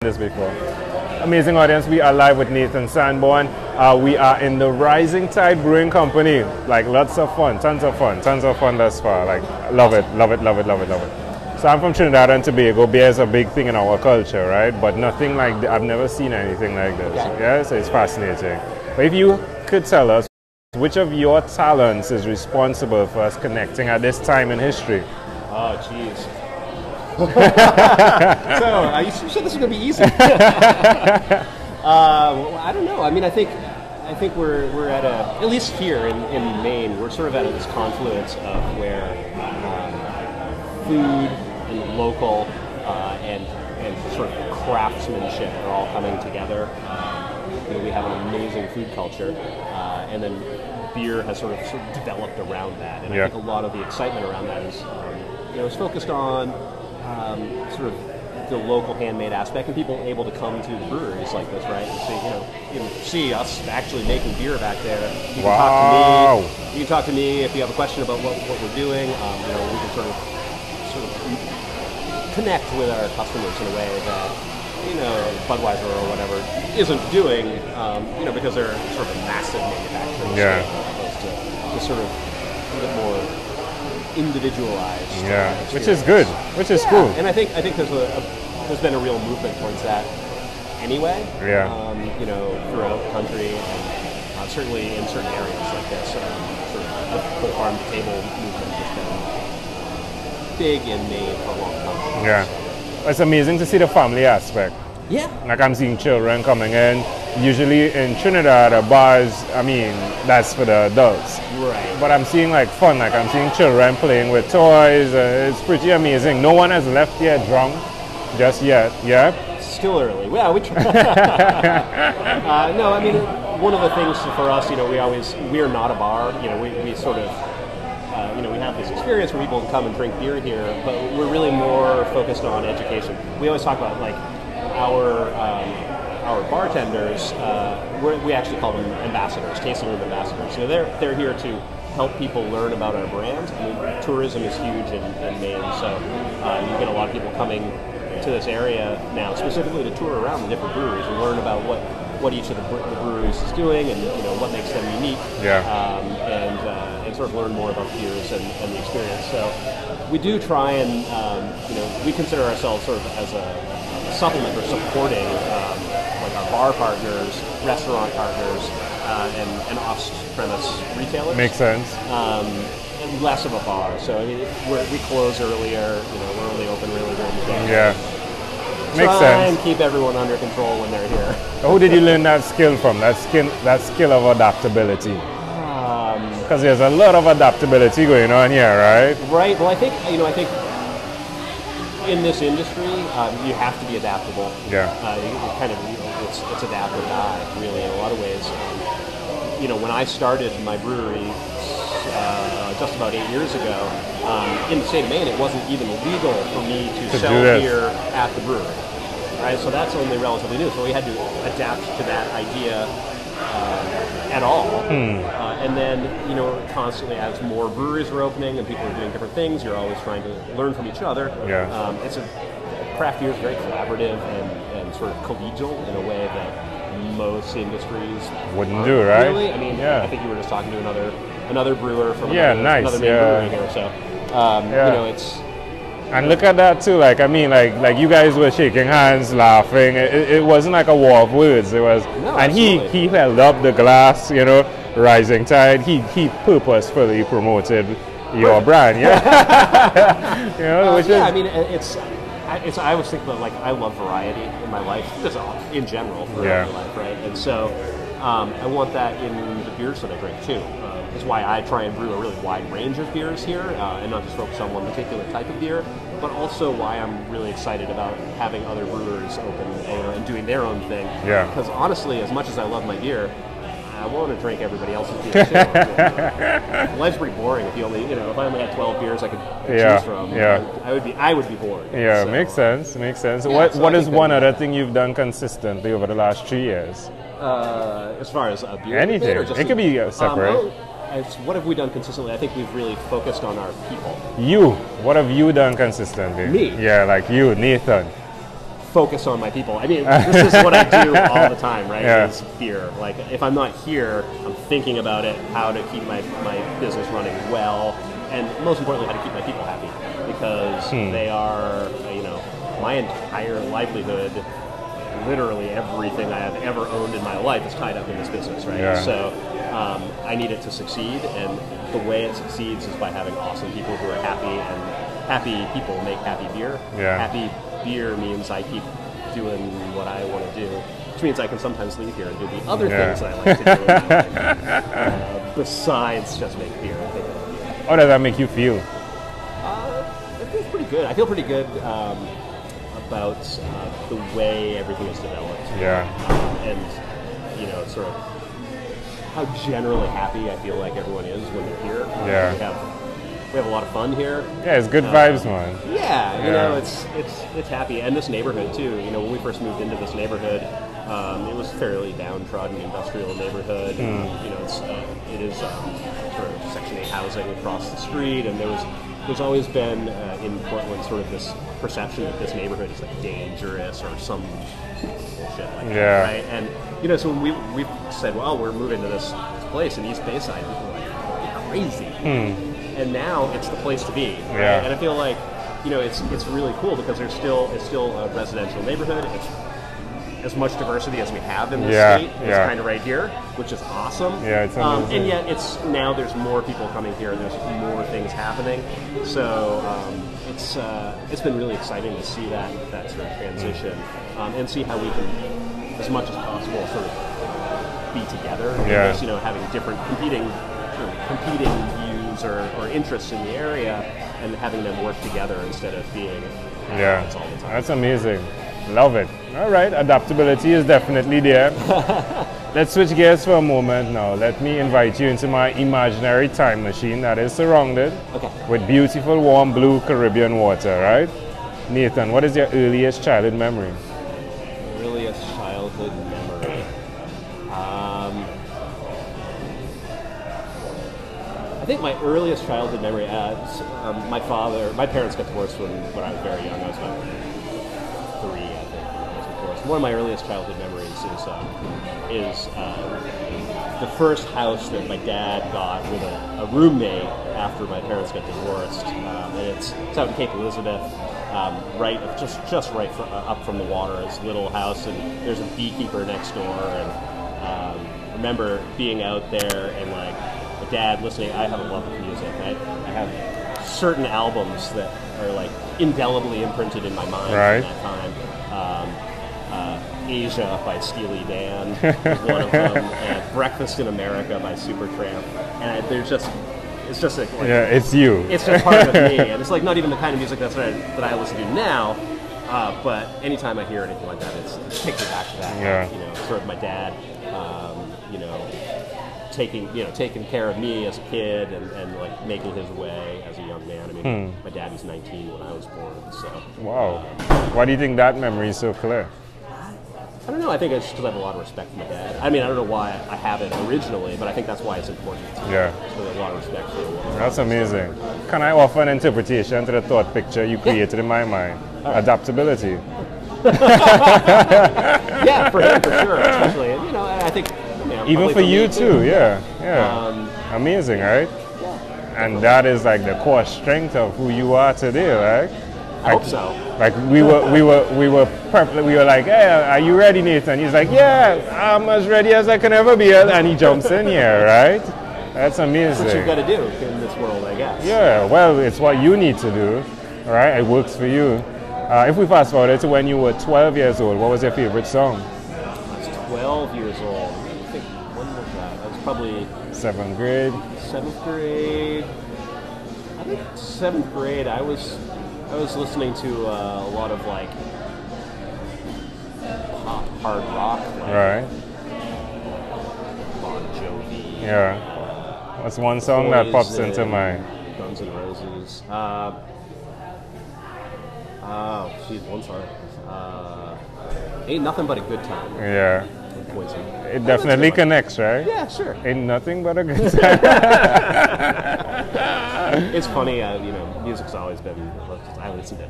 This before. Amazing audience, we are live with Nathan Sanborn. We are in the Rising Tide Brewing Company. Like lots of fun, tons of fun thus far. Like love it. So I'm from Trinidad and Tobago. Beer is a big thing in our culture, right? But nothing like I've never seen anything like this. Yeah, so it's fascinating. But if you could tell us, which of your talents is responsible for us connecting at this time in history? Oh, jeez. So, you said this was going to be easy. I don't know. I mean, I think we're at at least here in Maine, we're sort of at this confluence of where food and local and sort of craftsmanship are all coming together. We have an amazing food culture, and then beer has sort of developed around that. And I think a lot of the excitement around that is is focused on sort of the local handmade aspect, and people able to come to the breweries like this, right? And see us actually making beer back there. You can talk to me. You can talk to me if you have a question about what we're doing. We can sort of connect with our customers in a way that Budweiser or whatever isn't doing. Because they're sort of a massive manufacturing scale, opposed to sort of a bit more individualized, which is good, which is cool. And I think there's been a real movement towards that anyway. Throughout the country, and certainly in certain areas like this, sort of the farm to table movement has been big in Maine for a long time. Yeah, it's amazing to see the family aspect. Yeah, like I'm seeing children coming in. Usually in Trinidad, bars, I mean, that's for the adults. Right. But I'm seeing like fun, like I'm seeing children playing with toys. It's pretty amazing. No one has left here drunk just yet, yeah? Still early. Well, we try. No, I mean, one of the things for us, we're not a bar. We sort of, we have this experience where people can come and drink beer here, but we're really more focused on education. We always talk about like our bartenders, we actually call them ambassadors, tasting room ambassadors. So they're here to help people learn about our brand. I mean, tourism is huge in Maine, so you get a lot of people coming to this area now, specifically to tour around the different breweries and learn about what each of the breweries is doing and what makes them unique. And sort of learn more about beers and the experience. So we do try and we consider ourselves sort of as a supplement or supporting like our bar partners, restaurant partners, and off-premise retailers. Makes sense. And less of a bar. So I mean, we close earlier. We're only open really during the day. Yeah. Makes sense. Try and keep everyone under control when they're here. Who did you learn that skill from? That skill of adaptability. Because there's a lot of adaptability going on here, right? Right. Well, I think in this industry, you have to be adaptable. Yeah. It's adapt or die, really, in a lot of ways. When I started my brewery just about 8 years ago, in the state of Maine, it wasn't even legal for me to sell beer at the brewery. Right. So that's only relatively new. So we had to adapt to that idea at all. And then, constantly as more breweries are opening and people are doing different things, you're always trying to learn from each other. Craft beer is very collaborative and sort of collegial in a way that most industries wouldn't do, right? Really? I mean, I think you were just talking to another brewer from another main brewery here. So, it's... And look at that too, like you guys were shaking hands, laughing. It wasn't like a war of words. It was, and he held up the glass, Rising Tide. He purposefully promoted your brand, which is. I mean, it's. I always think about I love variety in my life, just in general, my life, right? And so I want that in the beers that I drink too. That's why I try and brew a really wide range of beers here, and not just focus on one particular type of beer, but also why I'm really excited about having other brewers open and doing their own thing. Yeah. Because honestly, as much as I love my beer, I want to drink everybody else's beer too. Life's pretty boring if you only, if I only had 12 beers I could choose from. I would be bored. Yeah, so. Makes sense. What is one other thing you've done consistently over the last 3 years? As far as a beer, anything. It could be separate. What have we done consistently? I think we've really focused on our people. You, what have you done consistently? Me? Yeah, like you, Nathan. focus on my people. I mean, this is what I do all the time, right? Yeah. Is fear. Like, if I'm not here, I'm thinking about it, how to keep my business running well, and most importantly, how to keep my people happy, because they are, my entire livelihood, literally everything I have ever owned in my life is tied up in this business, right? Yeah. So I need it to succeed, and the way it succeeds is by having awesome people who are happy, and happy people make happy beer. Yeah. Happy beer means I keep doing what I want to do, which means I can sometimes leave here and do the other things I like to do in my life, besides just make beer. How does that make you feel? It feels pretty good. I feel pretty good about the way everything is developed. Yeah. And, sort of how generally happy I feel like everyone is when they're here. Yeah. We have a lot of fun here. Yeah, it's good vibes, man. Yeah, it's happy, and this neighborhood too. When we first moved into this neighborhood, it was fairly downtrodden industrial neighborhood. It is sort of Section 8 housing across the street, and there's always been in Portland sort of this perception that this neighborhood is like dangerous or some bullshit like that, right? And so when we said, well, we're moving to this place in East Bayside, people were like, crazy. And now it's the place to be, right? Yeah. And I feel like, it's really cool because it's still a residential neighborhood. It's as much diversity as we have in this state is kind of right here, which is awesome. Yeah, it's amazing. And yet now there's more people coming here, and there's more things happening. So it's been really exciting to see that sort of transition, and see how we can, as much as possible, sort of be together. Yeah. Because, having different competing views or interests in the area, and having them work together instead of being all the time. That's amazing. Love it. All right, adaptability is definitely there. Let's switch gears for a moment now. Let me invite you into my imaginary time machine that is surrounded with beautiful, warm, blue Caribbean water, right? Nathan, what is your earliest childhood memory? Earliest childhood memory? I think my earliest childhood memory, my parents got divorced when I was very young. I was about 3, I think, when I was divorced. One of my earliest childhood memories is the first house that my dad got with a roommate after my parents got divorced, and it's out in Cape Elizabeth, just right up from the water. It's a little house, and there's a beekeeper next door, and remember being out there and like my dad listening. I have a love of music. I have certain albums that are like indelibly imprinted in my mind at that time. Asia by Steely Dan is one of them, and Breakfast in America by Supertramp, and it's just it's you. It's just part of me, and it's like not even the kind of music that I listen to now, but anytime I hear anything like that, it takes me back to that. Sort of my dad, taking care of me as a kid, and like making his way as a young man. I mean, my dad was 19 when I was born, so. Wow. Why do you think that memory is so clear? I don't know. I think it's because I have a lot of respect for my dad. I mean, I don't know why I have it originally, but I think that's why it's important. Yeah. So there's a lot of respect for it. That's amazing. Can I offer an interpretation to the thought picture you created in my mind? Right. Adaptability. Yeah, for him, for sure. Especially, I think. Even for you too, yeah. Amazing, right? Yeah. And that is like the core strength of who you are today, right? I hope so. Like we were like, hey, are you ready, Nathan? He's like, yeah, I'm as ready as I can ever be, and he jumps in here, right? That's amazing. That's what you've got to do in this world, I guess. Yeah, well, it's what you need to do, all right? It works for you. If we fast forward to when you were 12 years old, what was your favorite song? I was 12 years old. I think, when was that? I was probably... 7th grade. 7th grade. I think 7th grade, I was listening to a lot of like pop, hard rock, like right? Bon Jovi. Yeah. What's one song that pops into mind? Guns N' Roses. One song. Ain't Nothing But a Good Time. Yeah. Poison. It definitely connects, right? Yeah, sure. Ain't nothing but a good time. It's funny, music's always been, I listen to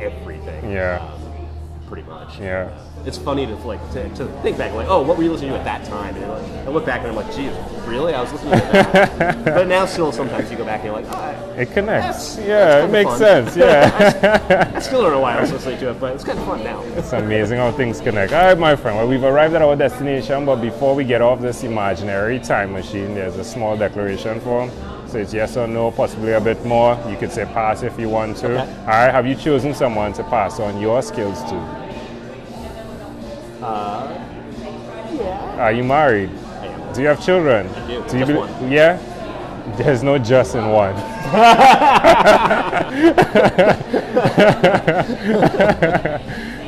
everything. Yeah. pretty much. Yeah. It's funny to think back, like, oh, what were you listening to at that time? And I look back and I'm like, geez, really? I was listening to that. But now still sometimes you go back and you're like, oh, it connects. that's It makes fun. sense. Yeah. I still don't know why I was listening to it, but it's kind of fun now. It's amazing how things connect. All right, my friend. Well, we've arrived at our destination, but before we get off this imaginary time machine, there's a small declaration form. So it's yes or no, possibly a bit more. You could say pass if you want to. Okay. All right, have you chosen someone to pass on your skills to? Yeah. Are you married? I am. Do you have children? I do. you Just one. Yeah? There's no just in one.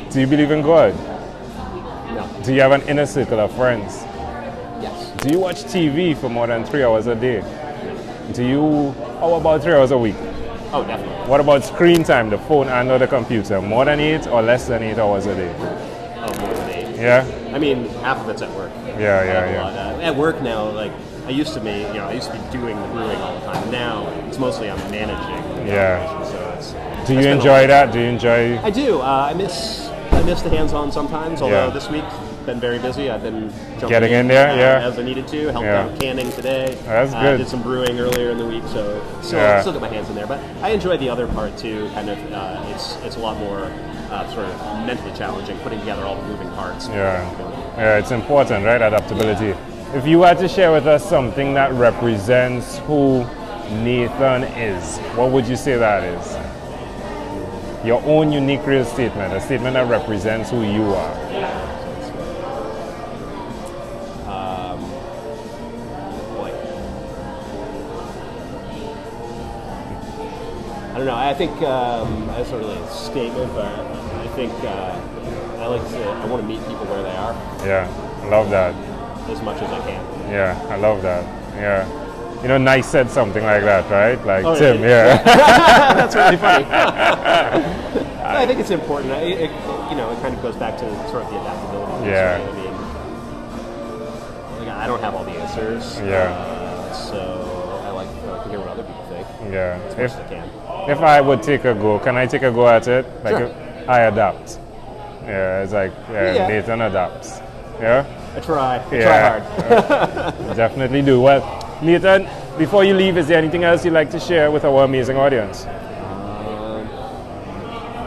Do you believe in God? No. Do you have an inner circle of friends? Yes. Do you watch TV for more than 3 hours a day? How about 3 hours a week? Oh, definitely. What about screen time, the phone and or the computer? More than 8 or less than 8 hours a day? Oh, more than 8. Yeah? I mean, half of it's at work. Yeah. At work now, like I used to be doing the brewing all the time. Now it's mostly I'm managing. Yeah. So it's. Do you enjoy that? Do you enjoy? I do. I miss the hands-on sometimes. Although Yeah. this week been very busy. I've been jumping Getting in there, yeah. as I needed to. Helped Yeah. out canning today. That's good. Did some brewing earlier in the week, so still got my hands in there. But I enjoy the other part too. Kind of, it's a lot more sort of mentally challenging, putting together all the moving parts. Yeah, it's important, right? Adaptability. If you had to share with us something that represents who Nathan is, what would you say that is? Your own unique real statement, a statement that represents who you are. Boy. I don't know. I think that's not really a statement, but I think I want to meet people where they are. Yeah, I love that. As much as I can. Yeah, I love that. Yeah. You know, Nice said something like that, right? Like Tim, yeah. That's really funny. I think it's important. It kind of goes back to sort of the adaptability. Yeah. Right? I mean, like, I don't have all the answers. Yeah. So I like to hear what other people think. Yeah. As much as I can. If I would take a go, can I take a go at it? Like, Sure. I adapt. Yeah, it's like Nathan adapts. Yeah? I try hard. Definitely do. Well, Nathan, before you leave, is there anything else you'd like to share with our amazing audience?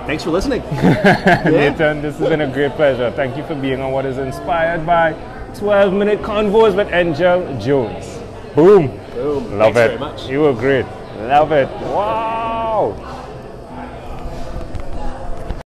Thanks for listening. Nathan, this has been a great pleasure. Thank you for being on what is inspired by 12-minute Convos with Angel Jones. Boom. Boom. Love Thanks it. very much. You were great. Love it. Wow.